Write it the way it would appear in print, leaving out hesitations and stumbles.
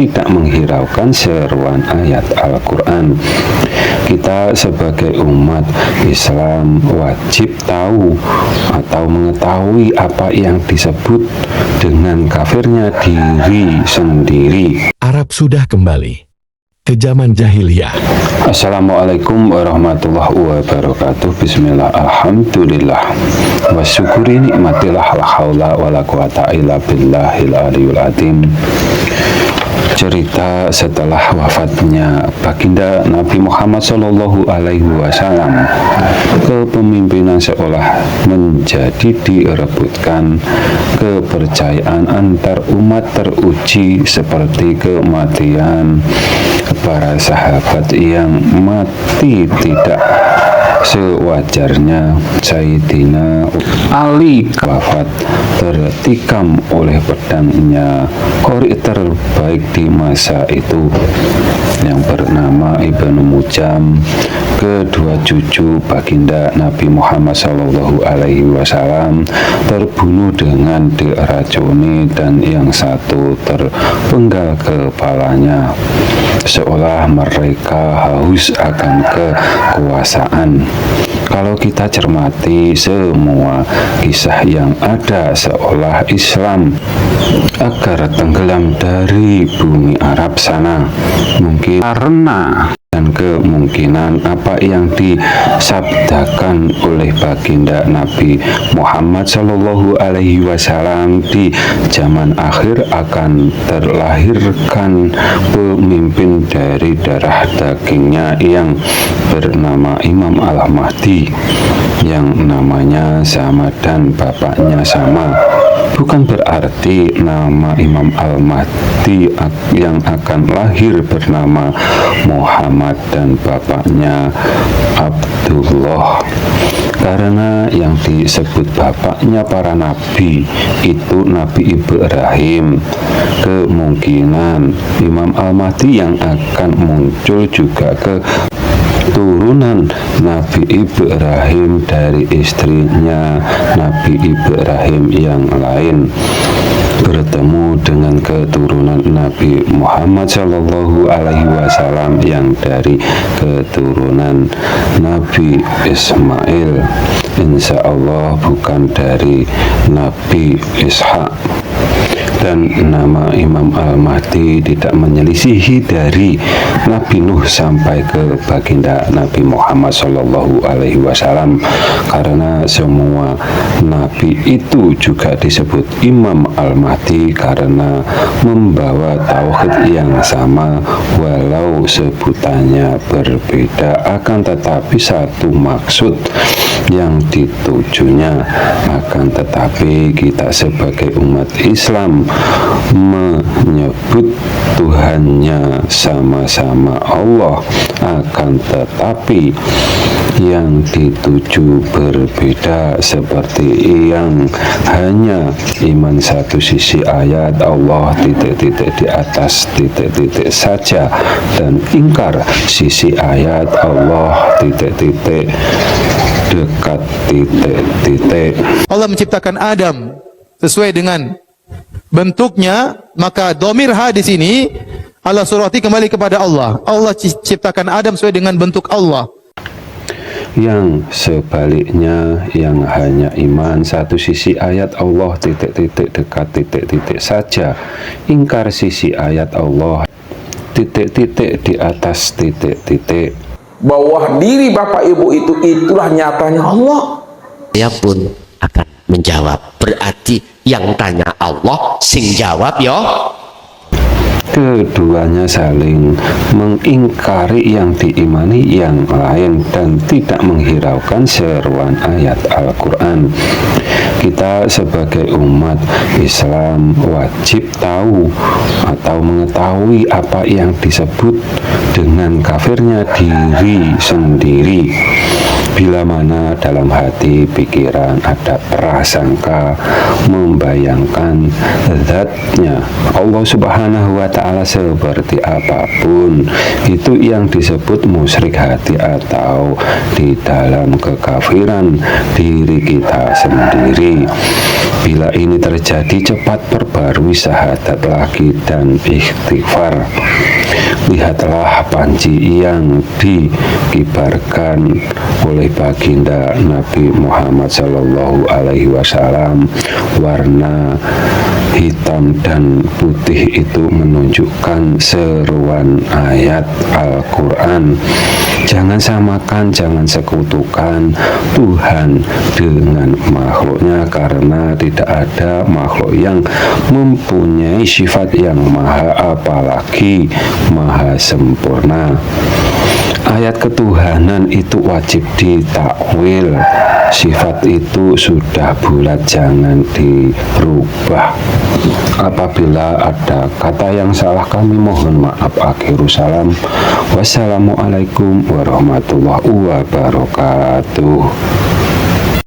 tidak menghiraukan seruan ayat Al-Quran. Kita sebagai umat Islam wajib tahu atau mengetahui apa yang disebut dengan kafirnya diri sendiri. Arab sudah kembali ke zaman jahiliyah. Assalamualaikum warahmatullahi wabarakatuh. Bismillah, alhamdulillah, wa syukuri nikmatillah, la haula wa la quwata illa billahil aliyul azim. Cerita setelah wafatnya baginda Nabi Muhammad Shallallahu Alaihi Wasallam, kepemimpinan seolah menjadi direbutkan. Kepercayaan antar umat teruji seperti kematian para sahabat yang mati tidak sewajarnya. Sayyidina Ali wafat tertikam oleh pedangnya qori terbaik di masa itu yang bernama Ibnu Mujam. Kedua cucu baginda Nabi Muhammad Shallallahu Alaihi Wasallam terbunuh dengan diracuni dan yang satu terpenggal kepalanya, seolah mereka haus akan kekuasaan. Kalau kita cermati semua kisah yang ada, seolah Islam agar tenggelam dari bumi Arab sana. Mungkin karena dan kemungkinan apa yang disabdakan oleh baginda Nabi Muhammad Shallallahu Alaihi Wasallam di zaman akhir akan terlahirkan pemimpin dari darah dagingnya yang bernama Imam Al-Mahdi, yang namanya sama dan bapaknya sama. Bukan berarti nama Imam Al-Mahdi yang akan lahir bernama Muhammad dan bapaknya Abdullah, karena yang disebut bapaknya para nabi itu Nabi Ibrahim. Kemungkinan Imam Al-Mahdi yang akan muncul juga keturunan Nabi Ibrahim dari istrinya Nabi Ibrahim yang lain, bertemu dengan keturunan Nabi Muhammad Shallallahu Alaihi Wasallam yang dari keturunan Nabi Ismail, insya Allah bukan dari Nabi Ishak. Dan nama Imam Al-Mahdi tidak menyelisihi dari Nabi Nuh sampai ke baginda Nabi Muhammad Shallallahu Alaihi Wasallam, karena semua nabi itu juga disebut Imam Al-Mahdi karena membawa tauhid yang sama, walau sebutannya berbeda, akan tetapi satu maksud yang ditujunya. Akan tetapi kita sebagai umat Islam menyebut Tuhannya sama-sama Allah, akan tetapi yang dituju berbeda, seperti yang hanya iman satu sisi ayat Allah titik-titik di atas titik-titik saja, dan ingkar sisi ayat Allah titik-titik dekat titik-titik. Allah menciptakan Adam sesuai dengan bentuknya, maka dhamir ha di sini Allah surati kembali kepada Allah. Allah ciptakan Adam sesuai dengan bentuk Allah. Yang sebaliknya, yang hanya iman satu sisi ayat Allah titik-titik dekat titik-titik saja, ingkar sisi ayat Allah titik-titik di atas titik-titik. Bahwa diri bapak ibu itu itulah nyatanya Allah. Saya pun akan menjawab. Berarti yang tanya Allah, sing jawab ya. Keduanya saling mengingkari yang diimani yang lain dan tidak menghiraukan seruan ayat Al-Quran. Kita sebagai umat Islam wajib tahu atau mengetahui apa yang disebut dengan kafirnya diri sendiri. Bila mana dalam hati pikiran ada prasangka membayangkan zatnya Allah Subhanahu wa Ta'ala seperti apapun, itu yang disebut musyrik hati atau di dalam kekafiran diri kita sendiri. Bila ini terjadi, cepat perbarui syahadat lagi dan istighfar. Lihatlah panji yang dikibarkan oleh baginda Nabi Muhammad Sallallahu Alaihi Wasallam. Warna hitam dan putih itu menunjukkan seruan ayat Al-Quran. Jangan samakan, jangan sekutukan Tuhan dengan makhluknya, karena tidak ada makhluk yang mempunyai sifat yang maha, apalagi maha sempurna. Ayat ketuhanan itu wajib ditakwil. Sifat itu sudah bulat, jangan dirubah. Apabila ada kata yang salah, kami mohon maaf. Akhirul salam. Wassalamualaikum warahmatullahi wabarakatuh.